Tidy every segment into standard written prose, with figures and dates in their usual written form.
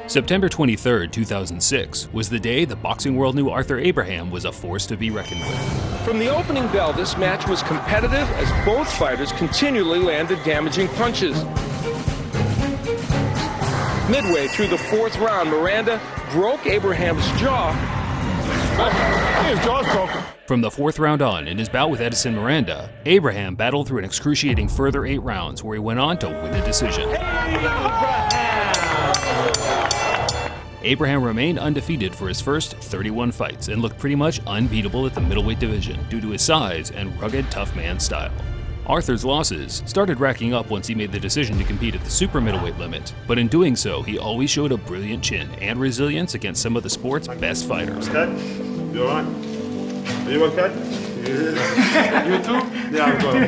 September 23, 2006 was the day the boxing world knew Arthur Abraham was a force to be reckoned with. From the opening bell, this match was competitive as both fighters continually landed damaging punches. Midway through the fourth round, Miranda broke Abraham's jaw. His jaw's broken. From the fourth round on, in his bout with Edison Miranda, Abraham battled through an excruciating further 8 rounds where he went on to win a decision. Abraham remained undefeated for his first 31 fights and looked pretty much unbeatable at the middleweight division due to his size and rugged tough man style. Arthur's losses started racking up once he made the decision to compete at the super middleweight limit, but in doing so, he always showed a brilliant chin and resilience against some of the sport's best fighters. Okay? You alright? Are you okay? You too? Yeah, I'm good.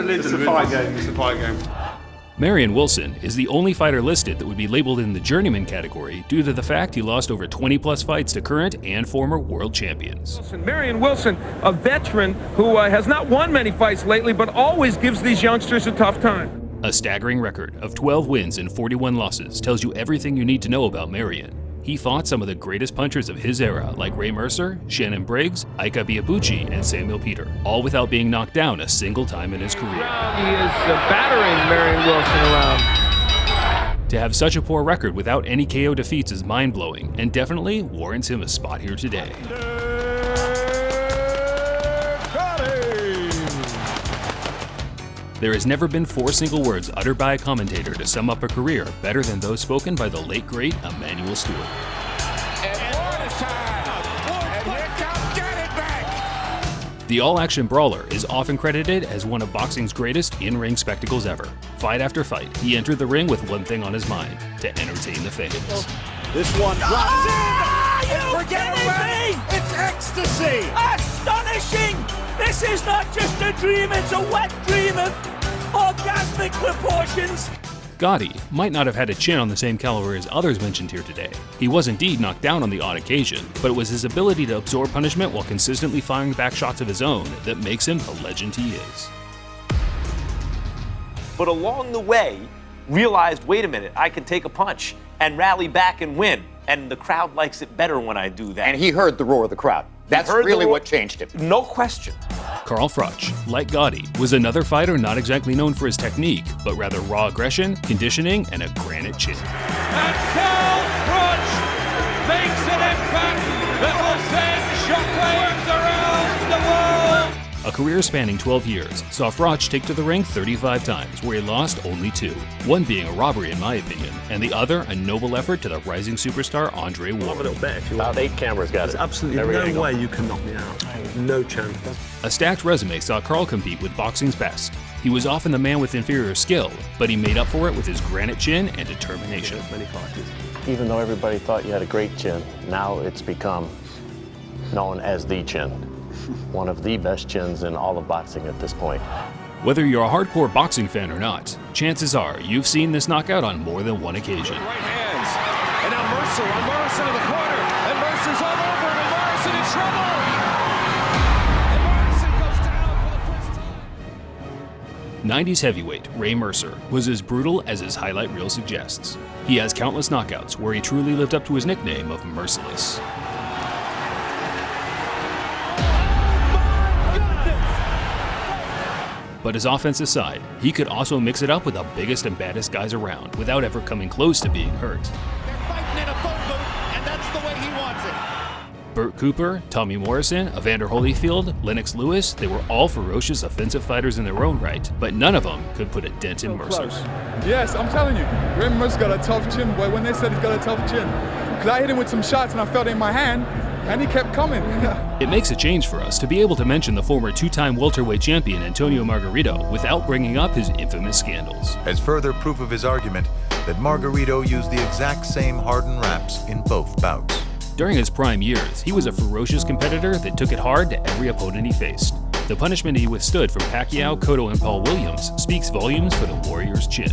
It's a fight game. It's a fight game. Marion Wilson is the only fighter listed that would be labeled in the journeyman category due to the fact he lost over 20-plus fights to current and former world champions. Marion Wilson, a veteran who has not won many fights lately, but always gives these youngsters a tough time. A staggering record of 12 wins and 41 losses tells you everything you need to know about Marion. He fought some of the greatest punchers of his era, like Ray Mercer, Shannon Briggs, Ika Biabuchi, and Samuel Peter, all without being knocked down a single time in his career. He is battering Marion Wilson around. To have such a poor record without any KO defeats is mind-blowing, and definitely warrants him a spot here today. There has never been 4 single words uttered by a commentator to sum up a career better than those spoken by the late great Emmanuel Stewart. The all-action brawler is often credited as one of boxing's greatest in-ring spectacles ever. Fight after fight, he entered the ring with one thing on his mind: to entertain the fans. This one drops in! Forget me! It's ecstasy! Astonishing! This is not just a dream, it's a wet dream of orgasmic proportions. Gotti might not have had a chin on the same caliber as others mentioned here today. He was indeed knocked down on the odd occasion, but it was his ability to absorb punishment while consistently firing back shots of his own that makes him the legend he is. But along the way, realized, wait a minute, I can take a punch and rally back and win. And the crowd likes it better when I do that. And he heard the roar of the crowd. That's really what changed him. No question. Carl Froch, like Gotti, was another fighter not exactly known for his technique, but rather raw aggression, conditioning, and a granite chin. And Carl Froch makes an impact that will send shockwaves around the world. A career spanning 12 years saw Froch take to the ring 35 times, where he lost only 2. One being a robbery in my opinion, and the other a noble effort to the rising superstar Andre Ward. About 8 cameras got it. There's absolutely no way you can knock me out. No chance. A stacked resume saw Carl compete with boxing's best. He was often the man with inferior skill, but he made up for it with his granite chin and determination. Even though everybody thought you had a great chin, now it's become known as the chin. One of the best chins in all of boxing at this point. Whether you're a hardcore boxing fan or not, chances are you've seen this knockout on more than one occasion. Right hands. And now Mercer on Morrison in the corner. And Mercer's all over him. And Morrison in trouble. And Morrison goes down for the first time. 90s heavyweight Ray Mercer was as brutal as his highlight reel suggests. He has countless knockouts where he truly lived up to his nickname of Merciless. But his offensive side, he could also mix it up with the biggest and baddest guys around without ever coming close to being hurt. They're fighting in a phone booth, and that's the way he wants it. Burt Cooper, Tommy Morrison, Evander Holyfield, Lennox Lewis, they were all ferocious offensive fighters in their own right, but none of them could put a dent in Mercer. Yes, I'm telling you, Ray Mercer's got a tough chin, boy. When they said he's got a tough chin, because I hit him with some shots and I felt it in my hand, and he kept coming. It makes a change for us to be able to mention the former 2-time welterweight champion Antonio Margarito without bringing up his infamous scandals. As further proof of his argument that Margarito used the exact same hardened wraps in both bouts. During his prime years, he was a ferocious competitor that took it hard to every opponent he faced. The punishment he withstood from Pacquiao, Cotto, and Paul Williams speaks volumes for the Warrior's chin.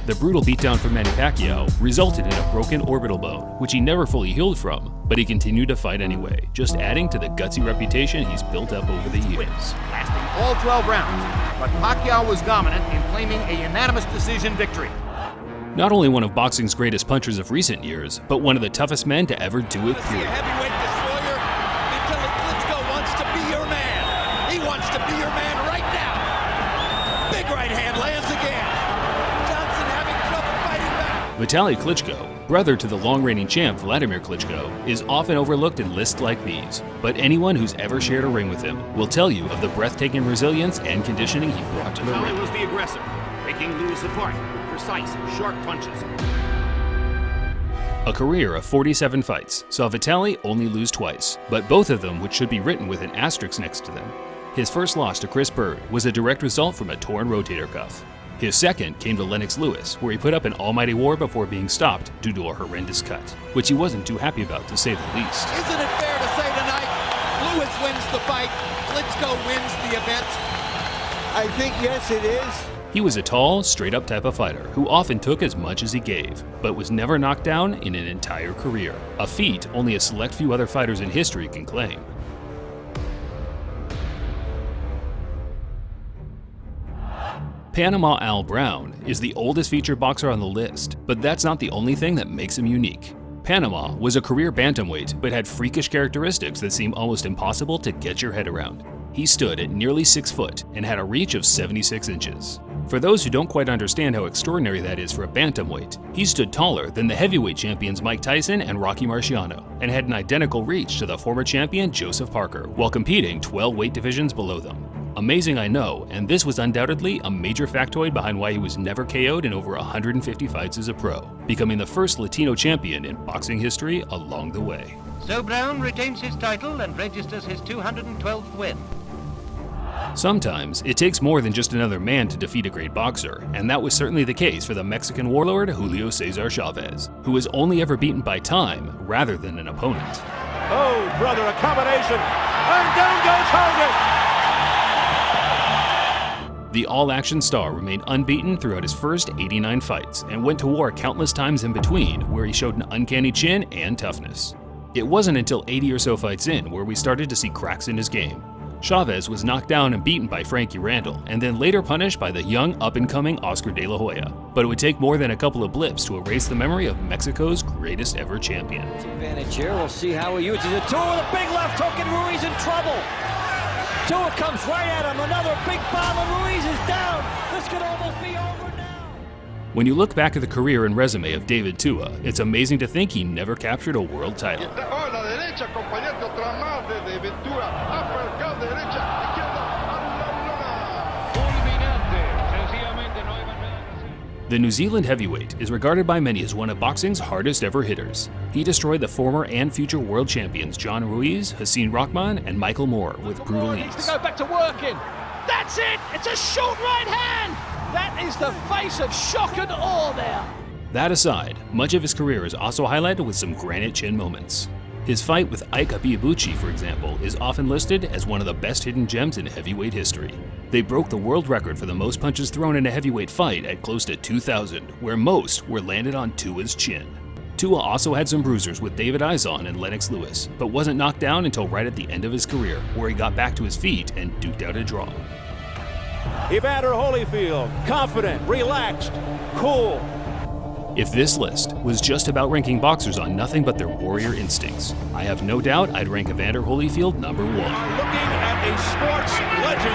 The brutal beatdown from Manny Pacquiao resulted in a broken orbital bone, which he never fully healed from, but he continued to fight anyway, just adding to the gutsy reputation he's built up over the years. Lasting all 12 rounds, but Pacquiao was dominant in claiming a unanimous decision victory. Not only one of boxing's greatest punchers of recent years, but one of the toughest men to ever do it, period. Heavyweight destroyer, Vitaly Klitschko wants to be your man. He wants to be your man right now. Big right hand lands again. Johnson having trouble fighting back. Vitaly Klitschko, brother to the long-reigning champ Vladimir Klitschko, is often overlooked in lists like these, but anyone who's ever shared a ring with him will tell you of the breathtaking resilience and conditioning he brought to the ring. Vitaly was the aggressor, breaking Lewis apart with precise, sharp punches. A career of 47 fights saw Vitaly only lose twice, but both of them which should be written with an asterisk next to them. His first loss to Chris Bird was a direct result from a torn rotator cuff. His second came to Lennox Lewis, where he put up an almighty war before being stopped due to a horrendous cut, which he wasn't too happy about, to say the least. Isn't it fair to say tonight, Lewis wins the fight, Klitschko wins the event? I think yes, it is. He was a tall, straight-up type of fighter who often took as much as he gave, but was never knocked down in an entire career, a feat only a select few other fighters in history can claim. Panama Al Brown is the oldest featured boxer on the list, but that's not the only thing that makes him unique. Panama was a career bantamweight, but had freakish characteristics that seem almost impossible to get your head around. He stood at nearly 6 foot and had a reach of 76 inches. For those who don't quite understand how extraordinary that is for a bantamweight, he stood taller than the heavyweight champions Mike Tyson and Rocky Marciano, and had an identical reach to the former champion Joseph Parker, while competing 12 weight divisions below them. Amazing, I know, and this was undoubtedly a major factoid behind why he was never KO'd in over 150 fights as a pro, becoming the first Latino champion in boxing history along the way. So Brown retains his title and registers his 212th win. Sometimes it takes more than just another man to defeat a great boxer, and that was certainly the case for the Mexican warlord Julio Cesar Chavez, who was only ever beaten by time rather than an opponent. Oh, brother, a combination. And down goes Hogan. The all-action star remained unbeaten throughout his first 89 fights and went to war countless times in between, where he showed an uncanny chin and toughness. It wasn't until 80 or so fights in where we started to see cracks in his game. Chavez was knocked down and beaten by Frankie Randall, and then later punished by the young up-and-coming Oscar De La Hoya. But it would take more than a couple of blips to erase the memory of Mexico's greatest ever champion. Advantage here, we'll see how he uses it. Tua with a big left hook and Ruiz in trouble. Tua comes right at him, another big bomb and Ruiz is down. This could almost be over now. When you look back at the career and resume of David Tua, it's amazing to think he never captured a world title. The New Zealand heavyweight is regarded by many as one of boxing's hardest ever hitters. He destroyed the former and future world champions John Ruiz, Hasim Rahman, and Michael Moore with brutal ease. To go back to working. That's it. It's a short right hand. That is the face of shock and awe there. That aside, much of his career is also highlighted with some granite chin moments. His fight with Ike Abiyabuchi, for example, is often listed as one of the best hidden gems in heavyweight history. They broke the world record for the most punches thrown in a heavyweight fight at close to 2,000, where most were landed on Tua's chin. Tua also had some bruisers with David Izon and Lennox Lewis, but wasn't knocked down until right at the end of his career, where he got back to his feet and duked out a draw. Evander Holyfield, confident, relaxed, cool. If this list was just about ranking boxers on nothing but their warrior instincts, I have no doubt I'd rank Evander Holyfield number 1. Looking at a sports legend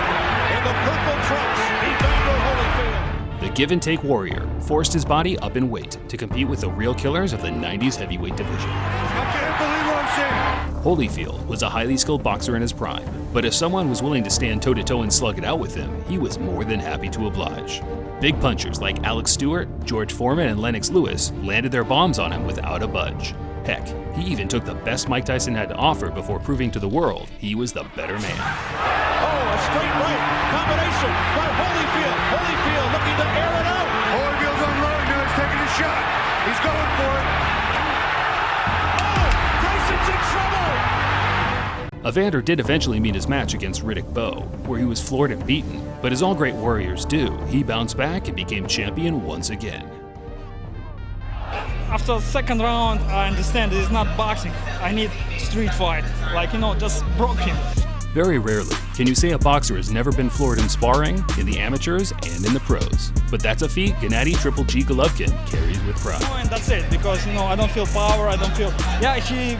in the purple trunks, Evander Holyfield. The give-and-take warrior forced his body up in weight to compete with the real killers of the 90s heavyweight division. I can't believe what I'm seeing. Holyfield was a highly skilled boxer in his prime, but if someone was willing to stand toe-to-toe and slug it out with him, he was more than happy to oblige. Big punchers like Alex Stewart, George Foreman, and Lennox Lewis landed their bombs on him without a budge. Heck, he even took the best Mike Tyson had to offer before proving to the world he was the better man. Oh, a straight right combination by Holyfield. Holyfield looking to air it out. Holyfield's unloading now. He's taking a shot. He's going for it. Oh, Tyson's in trouble. Evander did eventually meet his match against Riddick Bowe, where he was floored and beaten, but as all great warriors do, he bounced back and became champion once again. After the second round, I understand it is not boxing. I need street fight, just broke him. Very rarely can you say a boxer has never been floored in sparring, in the amateurs, and in the pros. But that's a feat Gennady Triple G Golovkin carries with pride. And that's it, because I don't feel power, I don't feel... Yeah, he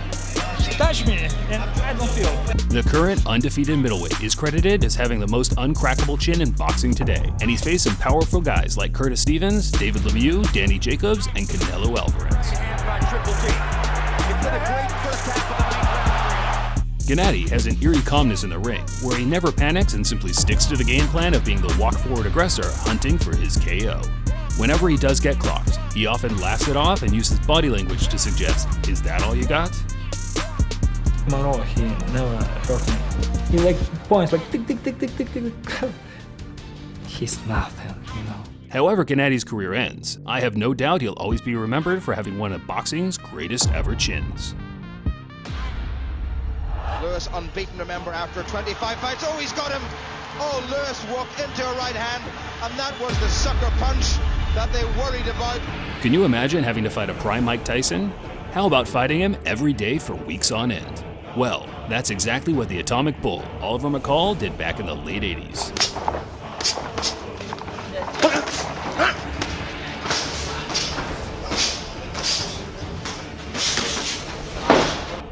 touched me, and I don't feel. The current undefeated middleweight is credited as having the most uncrackable chin in boxing today, and he's faced some powerful guys like Curtis Stevens, David Lemieux, Danny Jacobs, and Canelo Alvarez. Gennady has an eerie calmness in the ring, where he never panics and simply sticks to the game plan of being the walk-forward aggressor hunting for his KO. Whenever he does get clocked, he often laughs it off and uses body language to suggest, "Is that all you got?" No, he never hurt me. He points tick, tick, tick, tick, tick, tick. He's nothing, However Gennady's career ends, I have no doubt he'll always be remembered for having one of boxing's greatest ever chins. Lewis unbeaten, remember, after 25 fights. Oh, he's got him! Oh, Lewis walked into a right hand, and that was the sucker punch that they worried about. Can you imagine having to fight a prime Mike Tyson? How about fighting him every day for weeks on end? Well, that's exactly what the Atomic Bull, Oliver McCall, did back in the late 80s.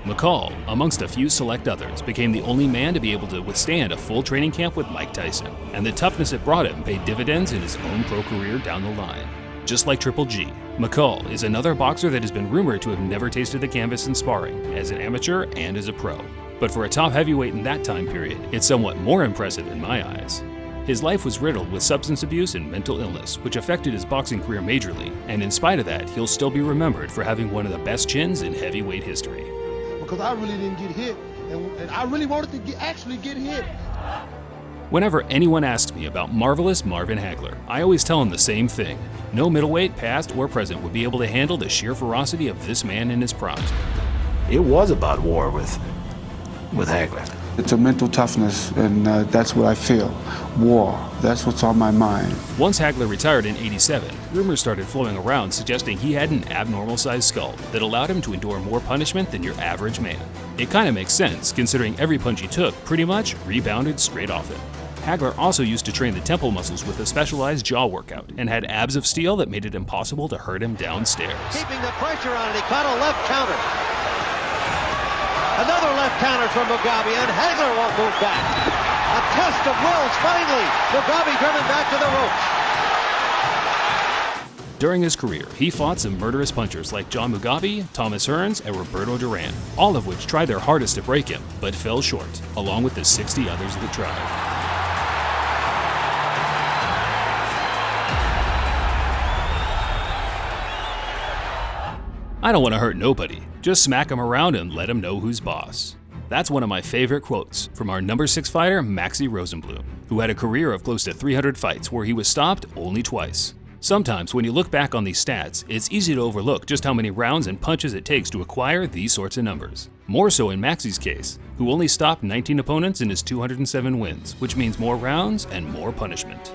McCall, amongst a few select others, became the only man to be able to withstand a full training camp with Mike Tyson, and the toughness it brought him paid dividends in his own pro career down the line. Just like Triple G, McCall is another boxer that has been rumored to have never tasted the canvas in sparring, as an amateur and as a pro. But for a top heavyweight in that time period, it's somewhat more impressive in my eyes. His life was riddled with substance abuse and mental illness, which affected his boxing career majorly, and in spite of that, he'll still be remembered for having one of the best chins in heavyweight history. Because I really didn't get hit, and I really wanted to actually get hit. Whenever anyone asks me about marvelous Marvin Hagler, I always tell them the same thing. No middleweight, past or present, would be able to handle the sheer ferocity of this man in his prime. It was about war with Hagler. It's a mental toughness, and that's what I feel. War, that's what's on my mind. Once Hagler retired in '87, rumors started flowing around suggesting he had an abnormal-sized skull that allowed him to endure more punishment than your average man. It kind of makes sense, considering every punch he took pretty much rebounded straight off him. Hagler also used to train the temple muscles with a specialized jaw workout and had abs of steel that made it impossible to hurt him downstairs. Keeping the pressure on it, he caught a left counter. Another left counter from Mugabe, and Hagler won't move back. A test of wills, finally. Mugabe driven back to the ropes. During his career, he fought some murderous punchers like John Mugabe, Thomas Hearns, and Roberto Duran, all of which tried their hardest to break him, but fell short, along with the 60 others that tried. I don't want to hurt nobody, just smack him around and let him know who's boss. That's one of my favorite quotes from our number 6 fighter, Maxie Rosenblum, who had a career of close to 300 fights where he was stopped only twice. Sometimes when you look back on these stats, it's easy to overlook just how many rounds and punches it takes to acquire these sorts of numbers. More so in Maxie's case, who only stopped 19 opponents in his 207 wins, which means more rounds and more punishment.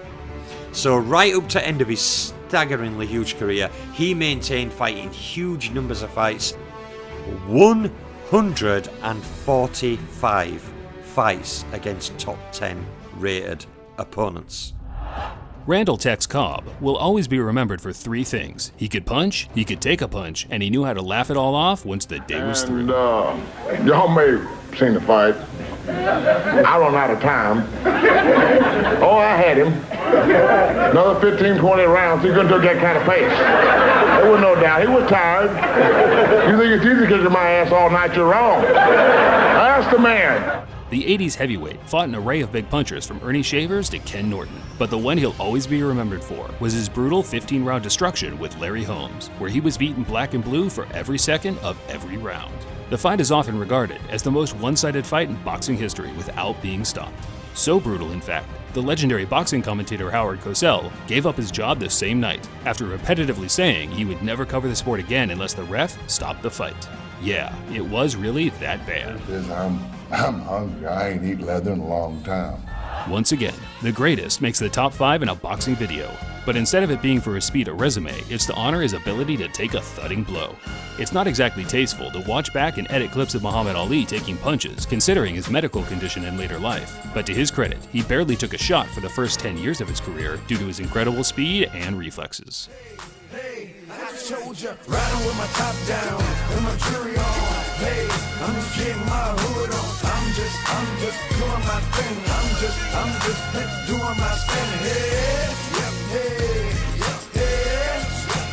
So right up to end of his staggeringly huge career, he maintained fighting huge numbers of fights. 145 fights against top 10 rated opponents. Randall Tex Cobb will always be remembered for 3 things. He could punch, he could take a punch, and he knew how to laugh it all off once the day was through. Y'all may have seen the fight. I run out of time. Oh, I had him. Another 15, 20 rounds, he couldn't take that kind of pace. There was no doubt. He was tired. You think it's easy kicking my ass all night? You're wrong. Ask the man. The 80s heavyweight fought an array of big punchers from Ernie Shavers to Ken Norton, but the one he'll always be remembered for was his brutal 15-round destruction with Larry Holmes, where he was beaten black and blue for every second of every round. The fight is often regarded as the most one-sided fight in boxing history without being stopped. So brutal, in fact, the legendary boxing commentator Howard Cosell gave up his job the same night after repetitively saying he would never cover the sport again unless the ref stopped the fight. Yeah, it was really that bad. I'm hungry. I ain't eaten leather in a long time. Once again, the greatest makes the top 5 in a boxing video. But instead of it being for his speed or resume, it's to honor his ability to take a thudding blow. It's not exactly tasteful to watch back and edit clips of Muhammad Ali taking punches, considering his medical condition in later life. But to his credit, he barely took a shot for the first 10 years of his career due to his incredible speed and reflexes. Soldier, riding with my top down and my jury on. Hey, I'm just getting my hood on. I'm just doing my thing. I'm just doing my thing.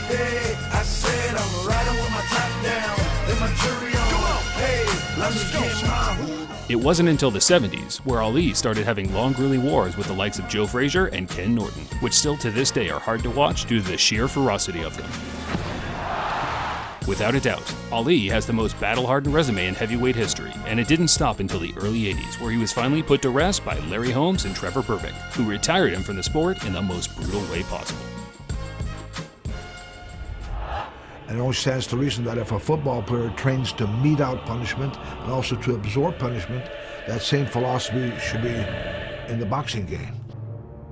Hey, I said I'm riding with my top down and my jury on. Hey, I'm just getting my hood. It wasn't until the 70s where Ali started having long grueling wars with the likes of Joe Frazier and Ken Norton, which still to this day are hard to watch due to the sheer ferocity of them. Without a doubt, Ali has the most battle-hardened resume in heavyweight history, and it didn't stop until the early 80s, where he was finally put to rest by Larry Holmes and Trevor Berbick, who retired him from the sport in the most brutal way possible. And it only stands to reason that if a football player trains to mete out punishment and also to absorb punishment, that same philosophy should be in the boxing game.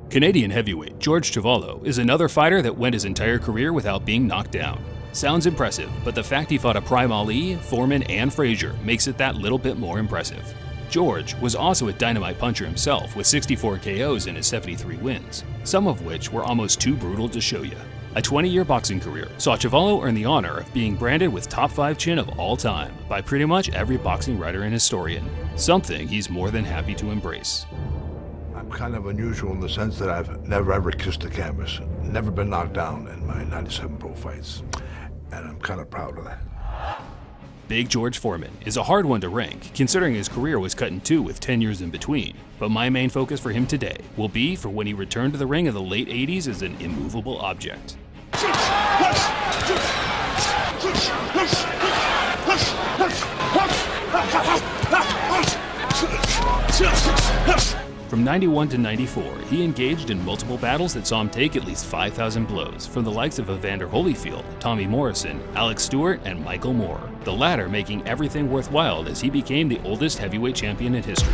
Canadian heavyweight George Chuvalo is another fighter that went his entire career without being knocked down. Sounds impressive, but the fact he fought a prime Ali, Foreman, and Frazier makes it that little bit more impressive. George was also a dynamite puncher himself with 64 KOs in his 73 wins, some of which were almost too brutal to show you. A 20-year boxing career saw Chuvalo earn the honor of being branded with top 5 chin of all time by pretty much every boxing writer and historian, something he's more than happy to embrace. I'm kind of unusual in the sense that I've never ever kissed the canvas, never been knocked down in my 97 pro fights, and I'm kind of proud of that. Big George Foreman is a hard one to rank, considering his career was cut in two with 10 years in between, but my main focus for him today will be for when he returned to the ring in the late 80s as an immovable object. From 91 to 94, he engaged in multiple battles that saw him take at least 5,000 blows from the likes of Evander Holyfield, Tommy Morrison, Alex Stewart, and Michael Moore, the latter making everything worthwhile as he became the oldest heavyweight champion in history.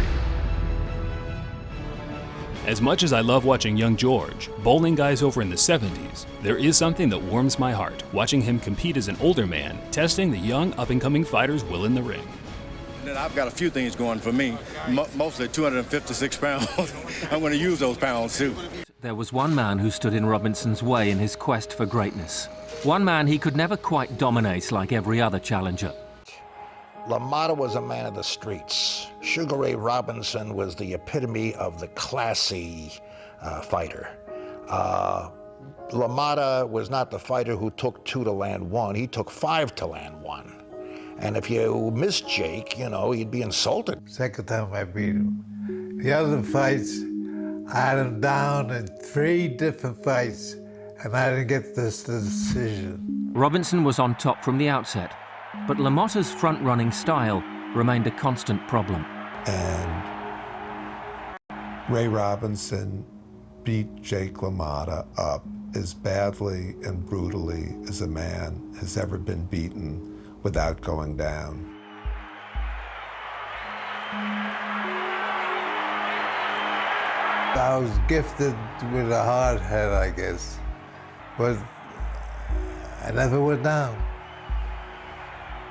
As much as I love watching young George, bowling guys over in the 70s, there is something that warms my heart watching him compete as an older man, testing the young up-and-coming fighters' will in the ring. And I've got a few things going for me, mostly 256 pounds. I'm going to use those pounds too. There was one man who stood in Robinson's way in his quest for greatness. One man he could never quite dominate like every other challenger. LaMotta was a man of the streets. Sugar Ray Robinson was the epitome of the classy fighter. LaMotta was not the fighter who took 2 to land 1. He took 5 to land 1. And if you missed Jake, you know, you'd be insulted. Second time I beat him. The other fights, I had him down in 3 different fights, and I didn't get this decision. Robinson was on top from the outset, but LaMotta's front-running style remained a constant problem. And Ray Robinson beat Jake LaMotta up as badly and brutally as a man has ever been beaten without going down. I was gifted with a hard head, I guess, but I never went down.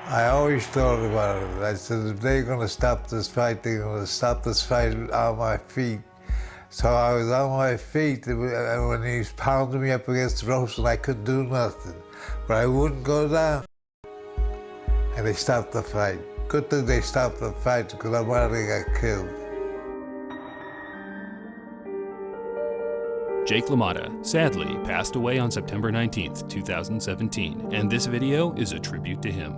I always thought about it. I said, if they're gonna stop this fight, they're gonna stop this fight on my feet. So I was on my feet, and when he was pounding me up against the ropes and I couldn't do nothing, but I wouldn't go down. And they stopped the fight. Good thing they stopped the fight because I might have got killed. Jake LaMotta, sadly, passed away on September 19th, 2017, and this video is a tribute to him.